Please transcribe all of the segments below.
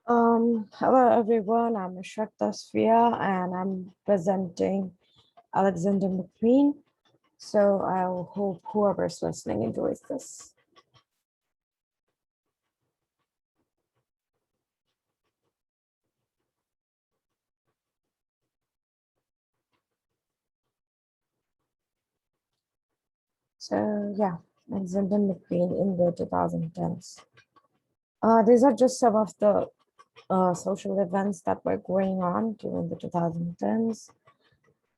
Hello everyone, I'm Ishrak Sphia and I'm presenting Alexander McQueen. So I hope whoever's listening enjoys this. So yeah, Alexander McQueen in the 2010s. These are just some of the social events that were going on during the 2010s.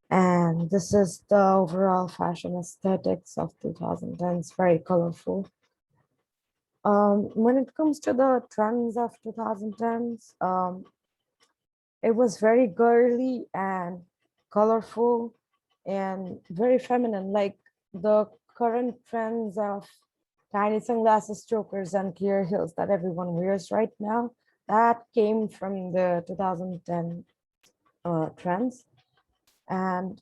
And this is the overall fashion aesthetics of 2010s, very colorful. When it comes to the trends of 2010s, it was very girly and colorful and very feminine, like the current trends of tiny sunglasses, chokers, and clear heels that everyone wears right now. That came from the 2010 trends. And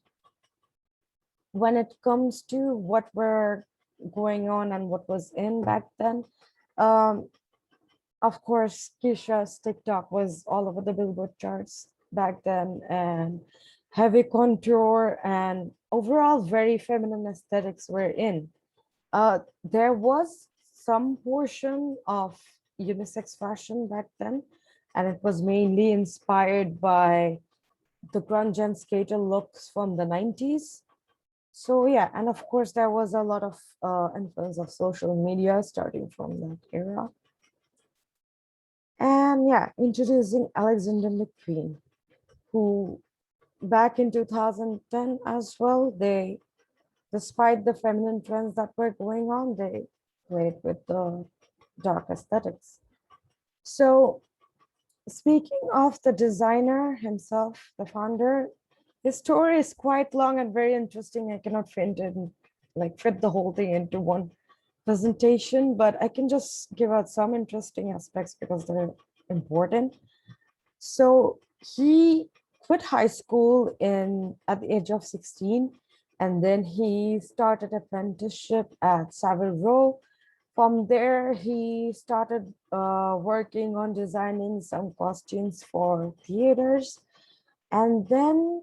when it comes to what were going on and what was in back then, um, of course, Keisha's TikTok was all over the Billboard charts back then, and heavy contour and overall very feminine aesthetics were in. There was some portion of unisex fashion back then, and it was mainly inspired by the grunge and skater looks from the 90s. So yeah, and of course there was a lot of influence of social media starting from that era. And yeah, introducing Alexander McQueen, who back in 2010 as well, despite the feminine trends that were going on, they played with the dark aesthetics. So speaking of the designer himself, the founder, his story is quite long and very interesting. I cannot fit the whole thing into one presentation, but I can just give out some interesting aspects because they're important. So he quit high school at the age of 16, and then he started apprenticeship at Savile Row. From there, he started working on designing some costumes for theaters. And then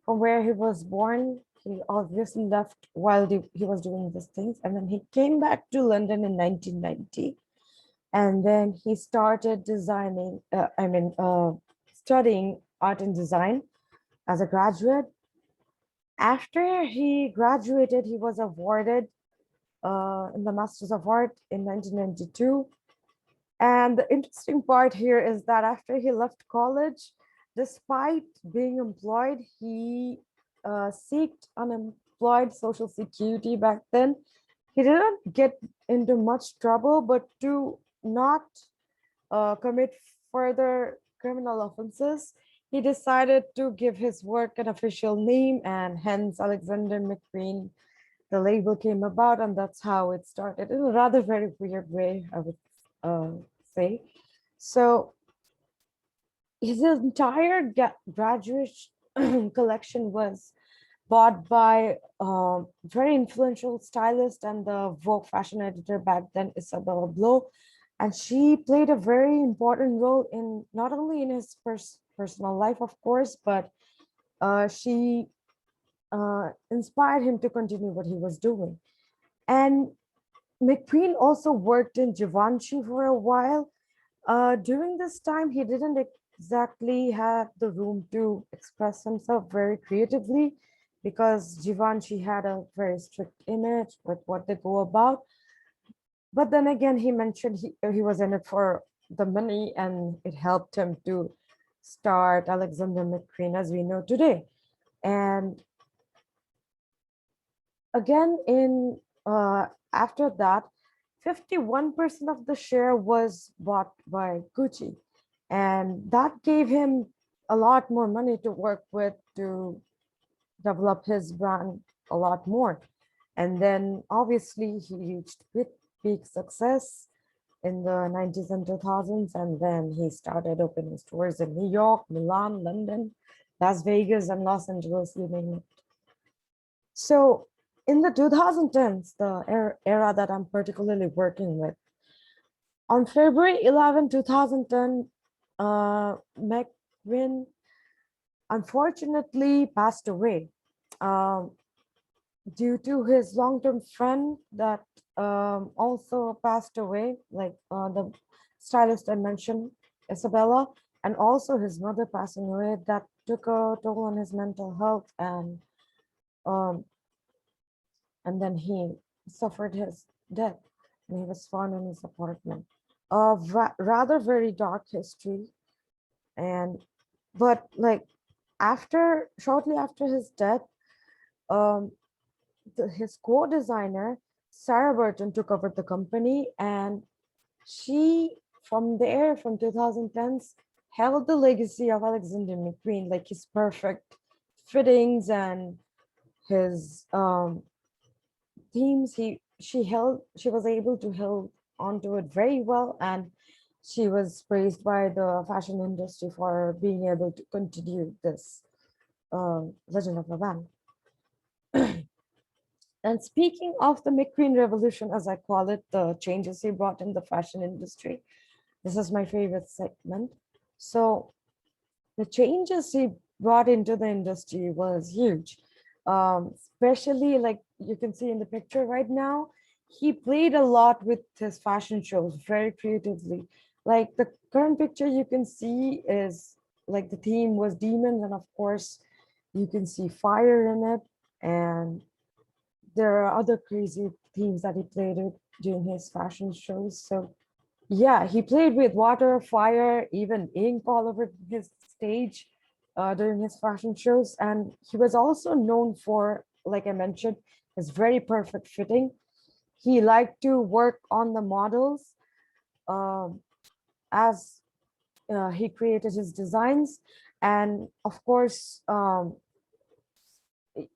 from where he was born, he obviously left while he was doing these things. And then he came back to London in 1990. And then he started studying art and design as a graduate. After he graduated, he was awarded in the Masters of Art in 1992. And the interesting part here is that after he left college, despite being employed, he sought unemployed social security back then. He didn't get into much trouble, but to not commit further criminal offenses, he decided to give his work an official name, and hence Alexander McQueen, the label came about, and that's how it started in a rather very weird way, I would uh, say. So his entire graduate collection was bought by a very influential stylist and the Vogue fashion editor back then, Isabella Blow. And she played a very important role in not only in his personal life, of course, but she inspired him to continue what he was doing. And McQueen also worked in Givenchy for a while. During this time, he didn't exactly have the room to express himself very creatively because Givenchy had a very strict image with what they go about. But then again, he mentioned he was in it for the money, and it helped him to start Alexander McQueen as we know today. And again, in after that, 51% of the share was bought by Gucci. And that gave him a lot more money to work with to develop his brand a lot more. And then obviously he reached peak success in the 90s and 2000s. And then he started opening stores in New York, Milan, London, Las Vegas, and Los Angeles, you name it. So in the 2010s, the era that I'm particularly working with, on February 11, 2010, McQueen unfortunately passed away um, due to his long-term friend that also passed away, like the stylist I mentioned, Isabella, and also his mother passing away. That took a toll on his mental health, um, and then he suffered his death, and he was found in his apartment. A rather very dark history, and but like shortly after his death, um, his co-designer Sarah Burton took over the company, and she from 2010s held the legacy of Alexander McQueen, like his perfect fittings and his themes. She was able to hold onto it very well, and she was praised by the fashion industry for being able to continue this legend of the band. And speaking of the McQueen revolution, as I call it, the changes he brought in the fashion industry, this is my favorite segment. So the changes he brought into the industry was huge. Especially like you can see in the picture right now, he played a lot with his fashion shows very creatively. Like the current picture you can see is like the theme was demons, and of course you can see fire in it. And there are other crazy themes that he played with during his fashion shows. So yeah, he played with water, fire, even ink all over his stage during his fashion shows. And he was also known for, like I mentioned, his very perfect fitting. He liked to work on the models um, as he created his designs. And of course,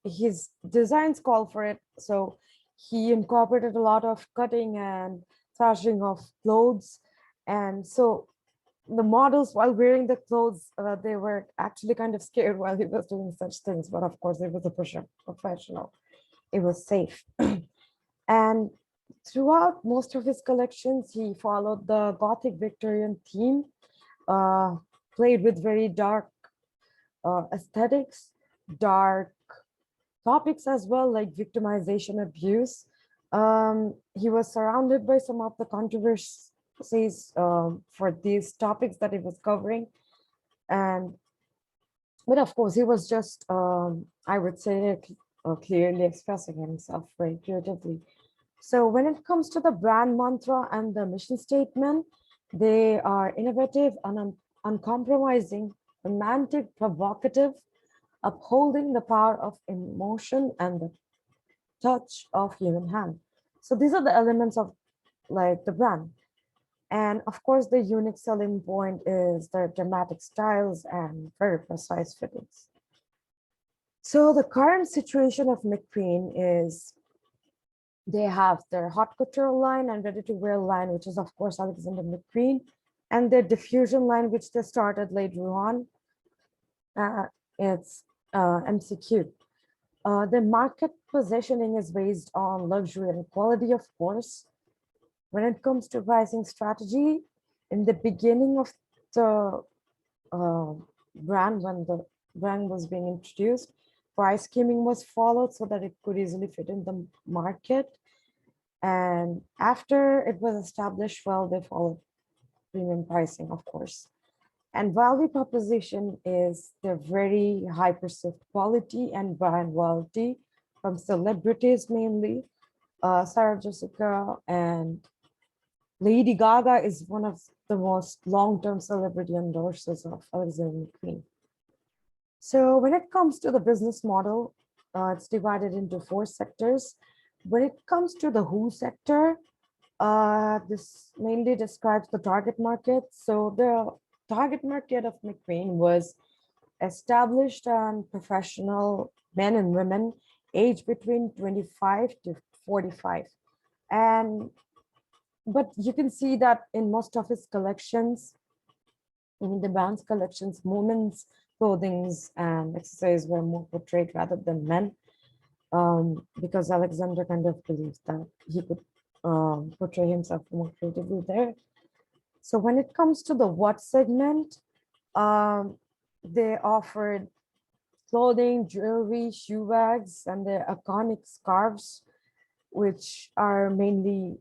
his designs call for it. So he incorporated a lot of cutting and fashion of clothes. And so the models, while wearing the clothes, they were actually kind of scared while he was doing such things. But of course, it was a professional. It was safe. And throughout most of his collections, he followed the Gothic Victorian theme, uh, played with very dark aesthetics, dark topics as well, like victimization, abuse. He was surrounded by some of the controversies for these topics that he was covering. And but of course, he was just, I would say, clearly expressing himself very creatively. So when it comes to the brand mantra and the mission statement, they are innovative and uncompromising, romantic, provocative, upholding the power of emotion and the touch of human hand. So these are the elements of like the brand. And of course, the unique selling point is their dramatic styles and very precise fittings. So the current situation of McQueen is they have their haute couture line and ready-to-wear line, which is of course Alexander McQueen, and their diffusion line, which they started later on. It's MCQ. The market positioning is based on luxury and quality, of course. When it comes to pricing strategy, in the beginning of the uh, brand, when the brand was being introduced, price skimming was followed so that it could easily fit in the market. And after it was established, well, they followed premium pricing, of course. And value proposition is the very high perceived quality and brand loyalty from celebrities mainly. Sarah Jessica and Lady Gaga is one of the most long-term celebrity endorsers of Alexander McQueen. So when it comes to the business model, it's divided into 4 sectors. When it comes to the Who sector, this mainly describes the target market. So the target market of McQueen was established and professional men and women aged between 25 to 45. And but you can see that in most of his collections, in the brand's collections, women's clothings and accessories were more portrayed rather than men, because Alexander kind of believed that he could portray himself more creatively there. So when it comes to the what segment, they offered clothing, jewelry, shoe bags, and the iconic scarves, which are mainly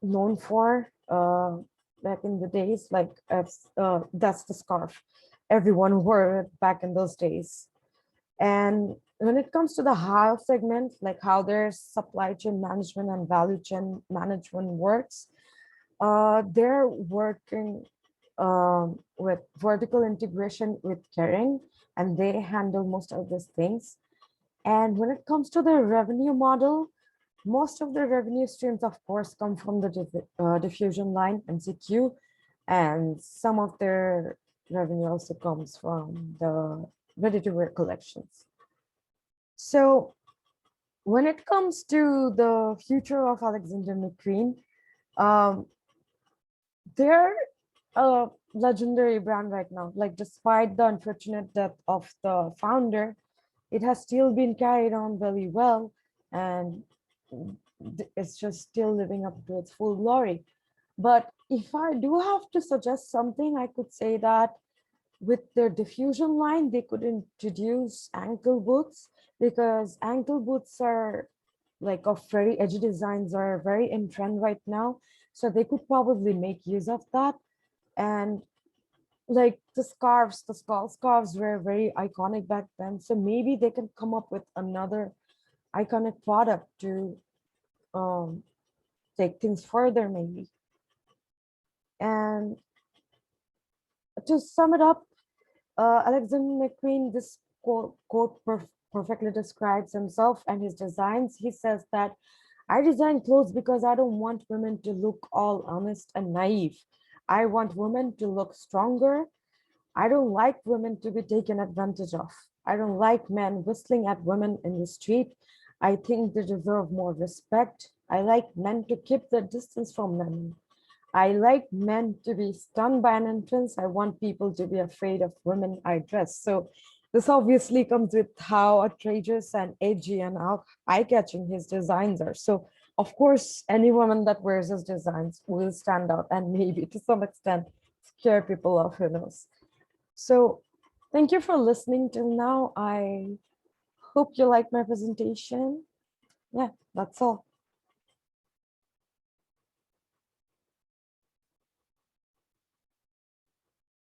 known for back in the days. Like that's the scarf everyone wore it back in those days. And when it comes to the how segment, like how their supply chain management and value chain management works, they're working with vertical integration with Kering, and they handle most of these things. And when it comes to the revenue model, most of the revenue streams, of course, come from the diffusion line, MCQ, and some of their revenue also comes from the ready-to-wear collections. So when it comes to the future of Alexander McQueen, um, they're a legendary brand right now. Like, despite the unfortunate death of the founder, it has still been carried on very well, and it's just still living up to its full glory. But if I do have to suggest something, I could say that with their diffusion line, they could introduce ankle boots, because ankle boots are like of very edgy designs are very in trend right now. So they could probably make use of that. And like the scarves, the skull scarves were very iconic back then. So maybe they can come up with another iconic product to take things further, maybe. And to sum it up, Alexander McQueen, this quote perfectly describes himself and his designs. He says that I design clothes because I don't want women to look all honest and naive. I want women to look stronger. I don't like women to be taken advantage of. I don't like men whistling at women in the street. I think they deserve more respect. I like men to keep their distance from women. I like men to be stunned by an entrance. I want people to be afraid of women I dress. So this obviously comes with how outrageous and edgy and how eye-catching his designs are. So of course, any woman that wears his designs will stand out and maybe to some extent scare people off, who knows. So thank you for listening till now. I hope you like my presentation. Yeah, that's all.